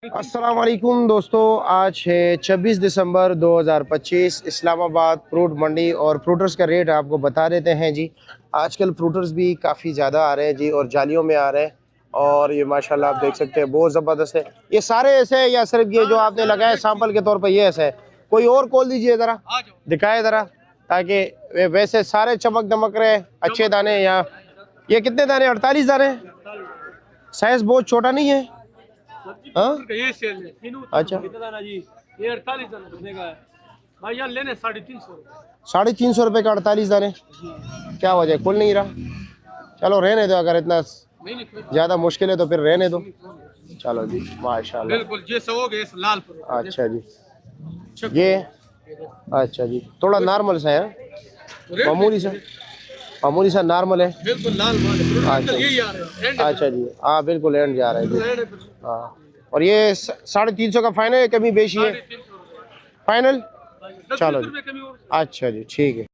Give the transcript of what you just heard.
अस्सलाम वालेकुम दोस्तों, आज है 26 दिसंबर 2025। इस्लामाबाद फ्रूट मंडी और फ्रूटर्स का रेट आपको बता देते हैं जी। आजकल फ्रूटर्स भी काफ़ी ज़्यादा आ रहे हैं जी और जालियों में आ रहे हैं। और ये माशाल्लाह आप देख सकते हैं बहुत ज़बरदस्त है। ये सारे ऐसे हैं या सिर्फ ये जो आपने लगाया सैंपल के तौर पर ये ऐसा है? कोई और खोल दीजिए ज़रा, दिखाए ज़रा, ताकि वैसे सारे चमक दमक रहे अच्छे दाने। या ये कितने दाने? 48 दाने। साइज़ बहुत छोटा नहीं है? हाँ अच्छा, ये 48 का है भाई, यार लेने 350। 350 रुपये का 48 दाने। क्या वजह, खुल नहीं रहा? चलो रहने दो, अगर इतना ज़्यादा मुश्किल है तो फिर रहने दो। चलो जी, माशाल्लाह। बिल्कुल जैसा हो गया लाल पर। अच्छा जी, ये अच्छा जी, थोड़ा नॉर्मल सा है, मामूली सा नॉर्मल है। बिल्कुल लाल वाले अच्छा यही आ रहे हैं। अच्छा जी, हाँ बिल्कुल एंड जा रहा है जी। हाँ, और ये 350 का फाइनल है, कमी बेशी है? फाइनल। चलो जी, अच्छा जी, ठीक है।